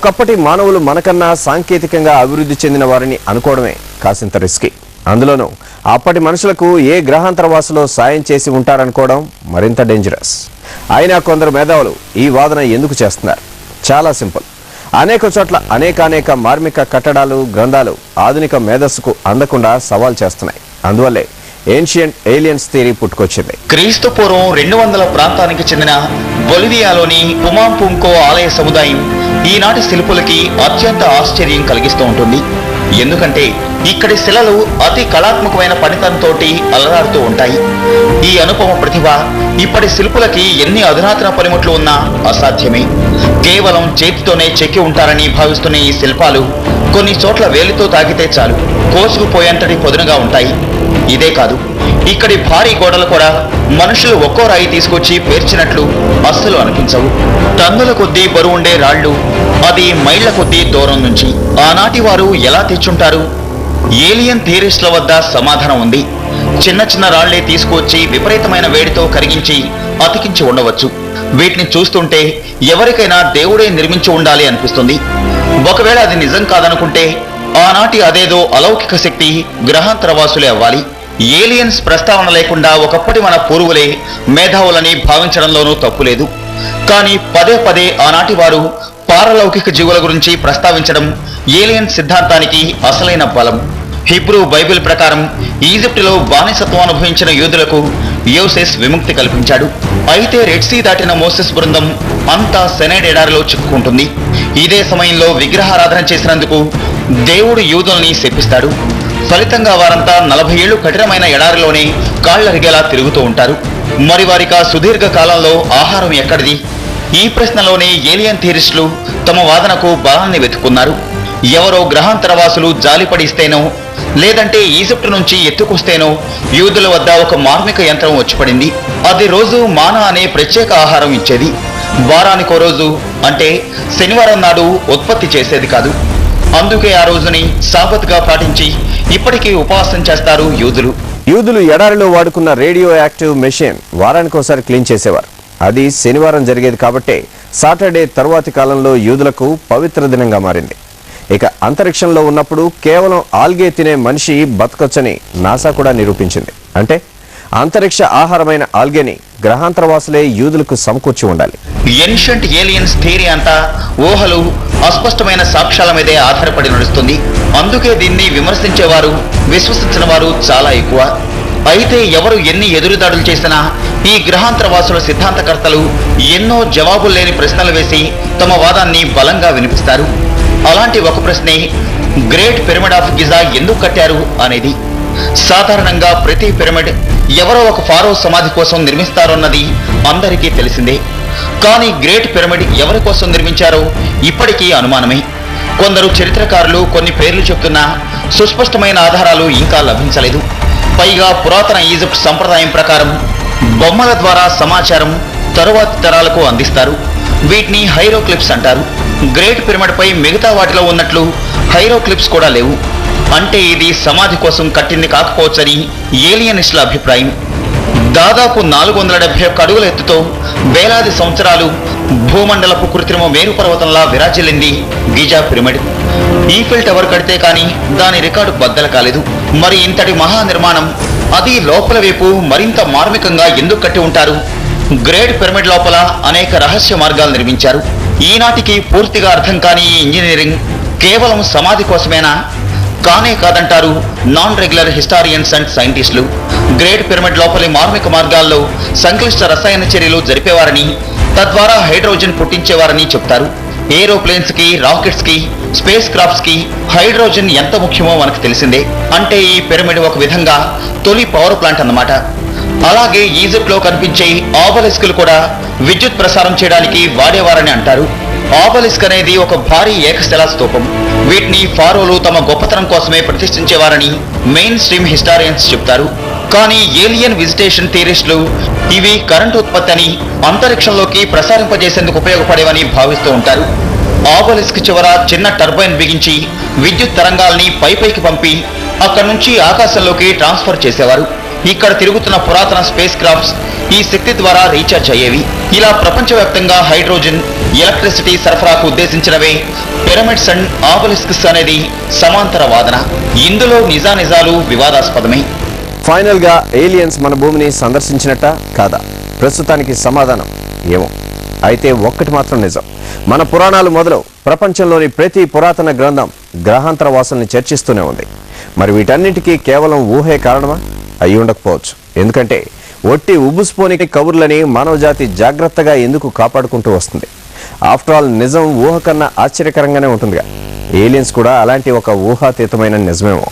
ఒకప్పటి మానవులు మనకన్నా సాంకేతికంగా అభివృద్ధి చెందిన వారిని అనుకోవడమే కాసింత రిస్కీ. అందులోనూ అప్పటి మనుషులకు ఏ గ్రహాంతరవాసులో సాయం చేసి ఉంటారనుకోవడం మరింత డేంజరస్. అయినా కొందరు మేధావులు ఈ వాదన ఎందుకు చేస్తున్నారు? చాలా సింపుల్. అనేక చోట్ల అనేక మార్మిక కట్టడాలు, గ్రంథాలు ఆధునిక మేధస్సుకు అందకుండా సవాల్ చేస్తున్నాయి. అందువల్లే ఏన్షియంట్ ఏలియన్స్ థియరీ పుట్టుకొచ్చింది. క్రీస్తు పూర్వం 200 ప్రాంతానికి చెందిన బొలివియాలోని పుమాంపుంకో ఆలయ సముదాయం ఈనాటి శిల్పులకి అత్యంత ఆశ్చర్యం కలిగిస్తూ ఉంటుంది. ఎందుకంటే ఇక్కడి శిలలు అతి కళాత్మకమైన పనితనంతో అలరాడుతూ ఉంటాయి. ఈ అనుపమ ప్రతిభ ఇప్పటి శిల్పులకి ఎన్ని అధునాతన పనిముట్లు ఉన్నా అసాధ్యమే. కేవలం చేతితోనే చెక్కి ఉంటారని భావిస్తున్న ఈ శిల్పాలు కొన్ని చోట్ల వేలితో తాకితే చాలు కోసుకుపోయేంతటి పొదునుగా ఉంటాయి. ఇదే కాదు, ఇక్కడి భారీ గోడలు కూడా మనుషులు ఒక్కో రాయి తీసుకొచ్చి పేర్చినట్లు అస్సలు అనిపించవు. టన్నుల కొద్దీ బరువుండే రాళ్లు, అది మైళ్ల కొద్దీ దూరం నుంచి. ఆనాటి వారు ఎలా తెచ్చుంటారు? ఏలియన్ థియరిస్టుల వద్ద సమాధానం ఉంది. చిన్న రాళ్లే తీసుకొచ్చి విపరీతమైన వేడితో కరిగించి అతికించి ఉండవచ్చు. వీటిని చూస్తుంటే ఎవరికైనా దేవుడే నిర్మించి ఉండాలి అనిపిస్తుంది. ఒకవేళ అది నిజం కాదనుకుంటే ఆనాటి అదేదో అలౌకిక శక్తి గ్రహాంతరవాసులే అవ్వాలి. ఏలియన్స్ ప్రస్తావన లేకుండా ఒకప్పటి మన పూర్వులే మేధావులని భావించడంలోనూ తప్పులేదు. కానీ పదే ఆనాటి వారు పారలౌకిక జీవుల గురించి ప్రస్తావించడం ఏలియన్ సిద్ధాంతానికి అసలైన బలం. హిబ్రూ బైబిల్ ప్రకారం ఈజిప్టులో బానిసత్వం అనుభవించిన యూదులకు యోసెస్ విముక్తి కల్పించాడు. అయితే రెడ్ సీ దాటిన మోసెస్ బృందం అంతా సెనైడ్ ఎడారిలో చిక్కుకుంటుంది. ఇదే సమయంలో విగ్రహారాధన చేసినందుకు దేవుడు యూదుల్ని శపిస్తాడు. ఫలితంగా వారంతా 40 ఏళ్లు కఠినమైన ఎడారిలోనే కాళ్లరిగేలా తిరుగుతూ ఉంటారు. మరి వారికా సుదీర్ఘ కాలంలో ఆహారం ఎక్కడిది? ఈ ప్రశ్నలోనే ఏలియన్ థియరిస్టులు తమ వాదనకు బలాన్ని వెతుక్కున్నారు. ఎవరో గ్రహాంతరవాసులు జాలిపడిస్తేనో లేదంటే ఈజిప్టు నుంచి ఎత్తుకొస్తేనో యూదుల వద్ద ఒక మార్మిక యంత్రం వచ్చిపడింది. అది రోజు మానా అనే ప్రత్యేక ఆహారం ఇచ్చేది. వారానికో రోజు, అంటే శనివారం నాడు ఉత్పత్తి చేసేది కాదు. అందుకే ఆ రోజుని సాబత్గా పాటించి ఇప్పటికీ ఉపవాసం చేస్తారు యూదులు. యూదులు ఎడారిలో వాడుకున్న రేడియో యాక్టివ్ మెషిన్ వారానికోసారి క్లీన్ చేసేవారు. అది శనివారం జరిగేది కాబట్టే సాటర్డే తరువాతి కాలంలో యూదులకు పవిత్ర దినంగా మారింది. ఇక అంతరిక్షంలో ఉన్నప్పుడు కేవలం ఆల్గే తినే మనిషి బతకొచ్చని నాసా కూడా నిరూపించింది. అంటే అంతరిక్ష ఆహారమైన ఆల్గేని గ్రహాంతరవాసులే యూదులకు సమకూర్చి ఉండాలి. ఏన్షియంట్ ఏలియన్స్ థియరీ అంతా ఊహలు, అస్పష్టమైన సాక్ష్యాల మీదే ఆధారపడి నడుస్తుంది. అందుకే దీన్ని విమర్శించేవారు, విశ్వసించిన వారు చాలా ఎక్కువ. అయితే ఎవరు ఎన్ని ఎదురుదాడులు చేసినా ఈ గ్రహాంతరవాసుల సిద్ధాంతకర్తలు ఎన్నో జవాబులు లేని ప్రశ్నలు వేసి తమ వాదాన్ని బలంగా వినిపిస్తారు. అలాంటి ఒక ప్రశ్నే గ్రేట్ పిరమిడ్ ఆఫ్ గిజా ఎందుకు కట్టారు అనేది. సాధారణంగా ప్రతి పిరమిడ్ ఎవరో ఒక ఫారో సమాధి కోసం నిర్మిస్తారన్నది అందరికీ తెలిసిందే. కానీ గ్రేట్ పిరమిడ్ ఎవరి కోసం నిర్మించారో ఇప్పటికీ అనుమానమే. కొందరు చరిత్రకారులు కొన్ని పేర్లు చెప్తున్నా సుస్పష్టమైన ఆధారాలు ఇంకా లభించలేదు. పైగా పురాతన ఈజిప్ట్ సంప్రదాయం ప్రకారం బొమ్మల ద్వారా సమాచారం తరువాతి తరాలకు అందిస్తారు. వీటిని హైరోక్లిప్స్ అంటారు. గ్రేట్ పిరమిడ్ పై మిగతా వాటిలో ఉన్నట్లు హైరోక్లిప్స్ కూడా లేవు. అంటే ఇది సమాధి కోసం కట్టింది కాకపోవచ్చని ఏలియనిస్టుల అభిప్రాయం. దాదాపు 471 అడుగుల ఎత్తుతో వేలాది సంవత్సరాలు భూమండలపు కృత్రిమ మేరు పర్వతంలా విరాజిల్లింది గిజా పిరమిడ్. ఈఫిల్ టవర్ కడితే కానీ దాని రికార్డు బద్దలు కాలేదు. మరి ఇంతటి మహా నిర్మాణం, అది లోపల వైపు మరింత మార్మికంగా ఎందుకు కట్టి ఉంటారు? గ్రేట్ పిరమిడ్ లోపల అనేక రహస్య మార్గాలు నిర్మించారు. ఈనాటికి పూర్తిగా అర్థం కాని ఈ ఇంజనీరింగ్ కేవలం సమాధి కోసమేనా? కానే కాదంటారు నాన్ రెగ్యులర్ హిస్టారియన్స్ అండ్ సైంటిస్టులు. గ్రేట్ పిరమిడ్ లోపలి మార్మిక మార్గాల్లో సంక్లిష్ట రసాయన చర్యలు జరిపేవారని, తద్వారా హైడ్రోజన్ పుట్టించేవారని చెప్తారు. ఏరోప్లేన్స్ కి, రాకెట్స్ కి, స్పేస్ క్రాఫ్ట్స్ కి హైడ్రోజన్ ఎంత ముఖ్యమో మనకు తెలిసిందే. అంటే ఈ పిరమిడ్ ఒక విధంగా తొలి పవర్ ప్లాంట్ అన్నమాట. అలాగే ఈజిప్ట్ లో కనిపించే ఆబలిస్కులు కూడా విద్యుత్ ప్రసారం చేయడానికి వాడేవారని అంటారు. ఆబలిస్క్ అనేది ఒక భారీ ఏకశిలా స్తూపం. వీటిని ఫారోలు తమ గొప్పతనం కోసమే ప్రతిష్ఠించేవారని మెయిన్ స్ట్రీమ్ హిస్టారియన్స్ చెప్తారు. కానీ ఏలియన్ విజిటేషన్ థియరిస్టులు ఇవి కరెంటు ఉత్పత్తి అని, అంతరిక్షంలోకి ప్రసారింపజేసేందుకు ఉపయోగపడేవని భావిస్తూ ఉంటారు. ఆబలిస్క్ చివర చిన్న టర్బైన్ బిగించి విద్యుత్ తరంగాల్ని పైకి పంపి అక్కడి నుంచి ఆకాశంలోకి ట్రాన్స్ఫర్ చేసేవారు. ఇక్కడ తిరుగుతున్న పురాతన స్పేస్ క్రాఫ్ట్స్ ఈ శక్తి ద్వారా రీఛార్జ్ అయ్యేవి. ఇలా ప్రపంచవ్యాప్తంగా హైడ్రోజన్, ఎలక్ట్రిసిటీ సరఫరాకు ఉద్దేశించినవే పిరమిడ్స్ అండ్ ఆబెలిస్క్స్ అనేది సమాంతర వాదన. ఇందులో నిజానిజాలు వివాదాస్పదమే. ఫైనల్ గా ఏలియన్స్ మన భూమిని సందర్శించినట్ట కాదా? ప్రస్తుతానికి సమాధానం ఏమో. అయితే ఒక్కటి మాత్రం నిజం, మన పురాణాలు మొదలు ప్రపంచంలోని ప్రతి పురాతన గ్రంథం గ్రహాంతర వాసుల్ని చర్చిస్తూనే ఉంది. మరి వీటన్నిటికీ కేవలం ఊహే కారణమా? అయి ఉండకపోవచ్చు. ఎందుకంటే ఒట్టి ఉబుస్పోని కబుర్లని మానవజాతి జాగ్రత్తగా ఎందుకు కాపాడుకుంటూ వస్తుంది? ఆఫ్టర్ ఆల్ నిజం ఊహ కన్నా ఆశ్చర్యకరంగానే ఉంటుందిగా. ఏలియన్స్ కూడా అలాంటి ఒక ఊహాతీతమైన నిజమేమో.